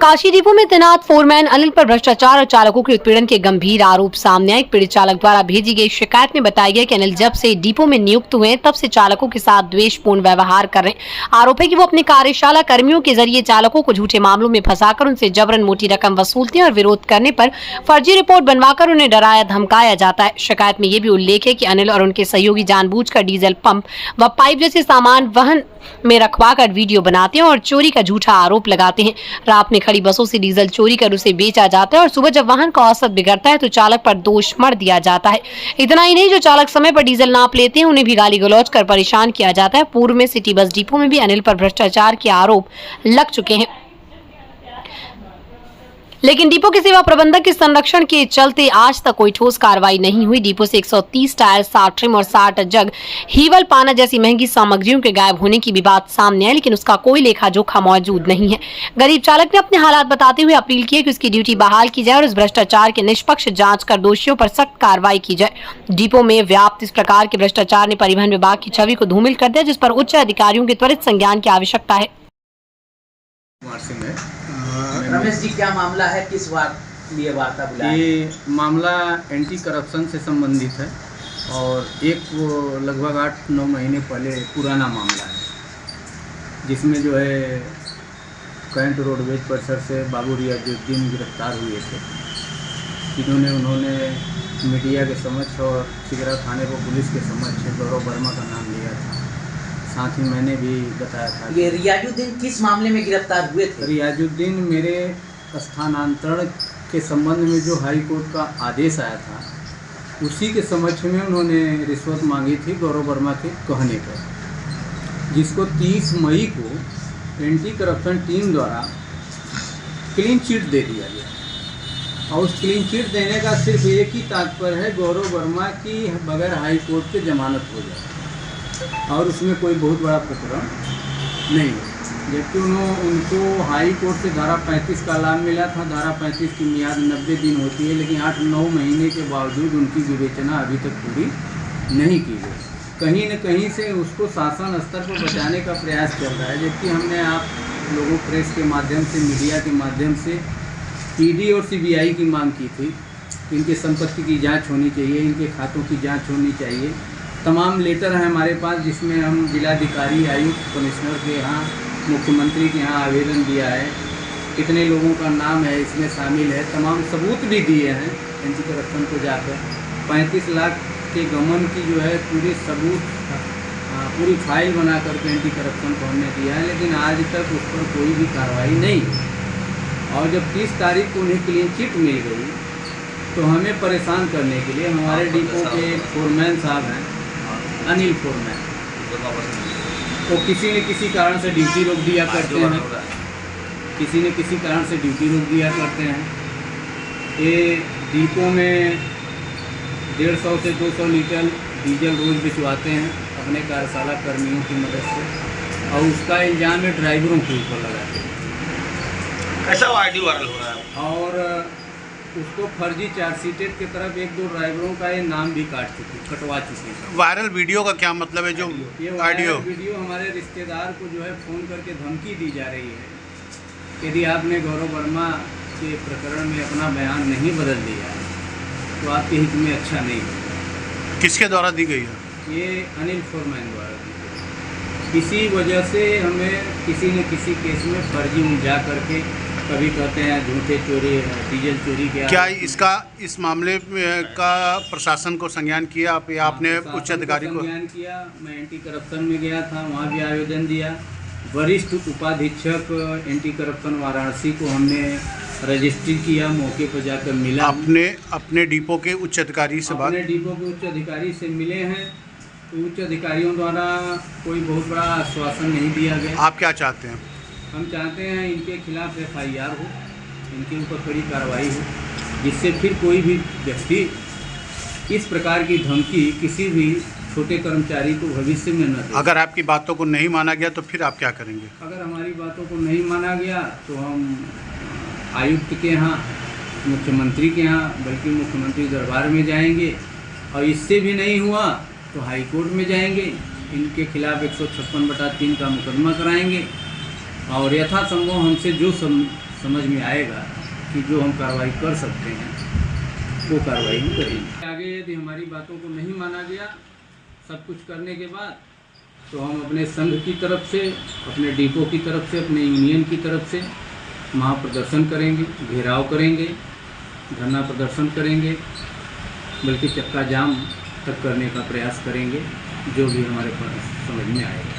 Kashi depot में तैनात foreman Anil पर भ्रष्टाचार और चालकों के उत्पीड़न के गंभीर आरोप सामने आए। एक पीड़ित चालक द्वारा भेजी गई शिकायत में बताया गया कि अनिल जब से डिपो में नियुक्त हुए तब से चालकों के साथ द्वेषपूर्ण व्यवहार कर रहे हैं। आरोप है कि वो अपने कार्यशाला कर्मियों के जरिए चालकों को झूठे मामलों में फंसाकर उनसे जबरन मोटी रकम वसूलते हैं और विरोध करने पर फर्जी रिपोर्ट बनवाकर उन्हें डराया धमकाया जाता है। शिकायत में ये भी उल्लेख है कि अनिल और उनके सहयोगी जानबूझकर डीजल पंप व पाइप जैसे सामान वाहन में रखवाकर वीडियो बनाते हैं और चोरी का झूठा आरोप लगाते हैं। रात में खड़ी बसों से डीजल चोरी कर उसे बेचा जाता है और सुबह जब वाहन का औसत बिगड़ता है तो चालक पर दोष मढ़ दिया जाता है। इतना ही नहीं, जो चालक समय पर डीजल नाप लेते हैं उन्हें भी गाली गलौज कर परेशान किया जाता है। पूर्व में सिटी बस डिपो में भी अनिल पर भ्रष्टाचार के आरोप लग चुके हैं, लेकिन डिपो के सेवा प्रबंधक के संरक्षण के चलते आज तक कोई ठोस कार्रवाई नहीं हुई। डिपो से 130 टायर, 60 ट्रिम और 60 जग हीवल पाना जैसी महंगी सामग्रियों के गायब होने की भी बात सामने आई, लेकिन उसका कोई लेखा जोखा मौजूद नहीं है। गरीब चालक ने अपने हालात बताते हुए अपील की है कि उसकी ड्यूटी बहाल की जाए और इस भ्रष्टाचार की निष्पक्ष जांच कर दोषियों पर सख्त कार्रवाई की जाए। डिपो में व्याप्त इस प्रकार के भ्रष्टाचार ने परिवहन विभाग की छवि को धूमिल कर दिया, जिस पर उच्च अधिकारियों के त्वरित संज्ञान की आवश्यकता है। रमेश जी, क्या मामला है, किस लिए वार्ता बुलाया? ये मामला एंटी करप्शन से संबंधित है और एक लगभग 8-9 महीने पहले पुराना मामला है, जिसमें जो है कैंट रोडवेज परिसर से बाबू रियाजुद्दीन गिरफ्तार हुए थे, जिन्होंने उन्होंने मीडिया के समक्ष और सिगरा थाने को पुलिस के समक्ष गौरव वर्मा का नाम लिया था। साथ ही मैंने भी बताया था। ये रियाजुद्दीन किस मामले में गिरफ्तार हुए थे? रियाजुद्दीन मेरे स्थानांतरण के संबंध में जो हाई कोर्ट का आदेश आया था, उसी के समक्ष में उन्होंने रिश्वत मांगी थी गौरव वर्मा के कहने पर, जिसको 30 मई को एंटी करप्शन टीम द्वारा क्लीन चिट दे दिया गया। और उस क्लीन चिट देने का सिर्फ एक ही तात्पर्य है, गौरव वर्मा की बगैर हाई कोर्ट के जमानत हो जाए और उसमें कोई बहुत बड़ा प्रकरण नहीं है। जबकि उनको हाई कोर्ट से धारा 35 का लाभ मिला था। धारा 35 की मियाद 90 दिन होती है, लेकिन 8-9 महीने के बावजूद उनकी विवेचना अभी तक पूरी नहीं की गई। कहीं न कहीं से उसको शासन स्तर पर बचाने का प्रयास चल रहा है, जबकि हमने आप लोगों प्रेस के माध्यम से, मीडिया के माध्यम से ईडी और सीबीआई की मांग की थी। इनकी संपत्ति की जाँच होनी चाहिए, इनके खातों की जाँच होनी चाहिए। तमाम लेटर हैं हमारे पास, जिसमें हम जिलाधिकारी, आयुक्त, कमिश्नर के यहाँ, मुख्यमंत्री के यहाँ आवेदन दिया है। कितने लोगों का नाम है इसमें शामिल है, तमाम सबूत भी दिए हैं एंटी करप्शन को जाकर। 35 लाख के गमन की जो है पूरी सबूत, पूरी फाइल बना करके एंटी करप्शन को हमने दिया है, लेकिन आज तक उस पर कोई भी कार्रवाई नहीं। और जब 30 तारीख को उन्हें क्लीन चिट मिल गई तो हमें परेशान करने के लिए हमारे डिपो के फोरमैन साहब हैं, अनिल फोरमैन, वो किसी न किसी कारण से ड्यूटी रोक दिया करते हैं। किसी न किसी कारण से ड्यूटी रोक दिया करते हैं। ये डिपो में 150 से 200 लीटर डीजल रोज भिजवाते हैं अपने कार्यशाला कर्मियों की मदद से, और उसका इल्ज़ाम है ड्राइवरों के ऊपर लगाते हैं। ऐसा आईडी वायरल हो रहा है और उसको फर्जी चार्जशीटेड की तरफ 1-2 ड्राइवरों का ये नाम भी कटवा चुकी है। वायरल वीडियो का क्या मतलब है? जो ये वायरल वीडियो हमारे रिश्तेदार को जो है फ़ोन करके धमकी दी जा रही है, यदि आपने गौरव वर्मा के प्रकरण में अपना बयान नहीं बदल दिया है तो आपके हित में अच्छा नहीं होगा। किसके द्वारा दी गई है? ये अनिल फोरमैन द्वारा दी गई। इसी वजह से हमें किसी न किसी केस में फर्जी उलझा करके, कभी कहते हैं झूठे चोरी, डीजल चोरी किया। क्या इस मामले का प्रशासन को संज्ञान किया आप या आपने उच्च अधिकारी को? संज्ञान किया। मैं एंटी करप्शन में गया था, वहाँ भी आवेदन दिया। वरिष्ठ उपाधीक्षक एंटी करप्शन वाराणसी को हमने रजिस्ट्री किया, मौके पर जाकर मिला। अपने डिपो के उच्च अधिकारी से बात? अपने डिपो के उच्च अधिकारी से मिले हैं, तो उच्च अधिकारियों द्वारा कोई बहुत बड़ा आश्वासन नहीं दिया गया। आप क्या चाहते हैं? हम चाहते हैं इनके खिलाफ FIR हो, इनके ऊपर कड़ी कार्रवाई हो, जिससे फिर कोई भी व्यक्ति इस प्रकार की धमकी किसी भी छोटे कर्मचारी को भविष्य में न दे। अगर आपकी बातों को नहीं माना गया तो फिर आप क्या करेंगे? अगर हमारी बातों को नहीं माना गया तो हम आयुक्त के यहाँ, मुख्यमंत्री के यहाँ, बल्कि मुख्यमंत्री दरबार में जाएंगे, और इससे भी नहीं हुआ तो हाई कोर्ट में जाएंगे। इनके खिलाफ 156/3 का मुकदमा कराएंगे और यथासंभव हमसे जो समझ में आएगा कि जो हम कार्रवाई कर सकते हैं वो कार्रवाई हम करेंगे। आगे यदि हमारी बातों को नहीं माना गया सब कुछ करने के बाद, तो हम अपने संघ की तरफ से, अपने डिपो की तरफ से, अपने यूनियन की तरफ से महाप्रदर्शन करेंगे, घेराव करेंगे, धरना प्रदर्शन करेंगे, बल्कि चक्का जाम तक करने का प्रयास करेंगे, जो भी हमारे पास समझ में आएगा।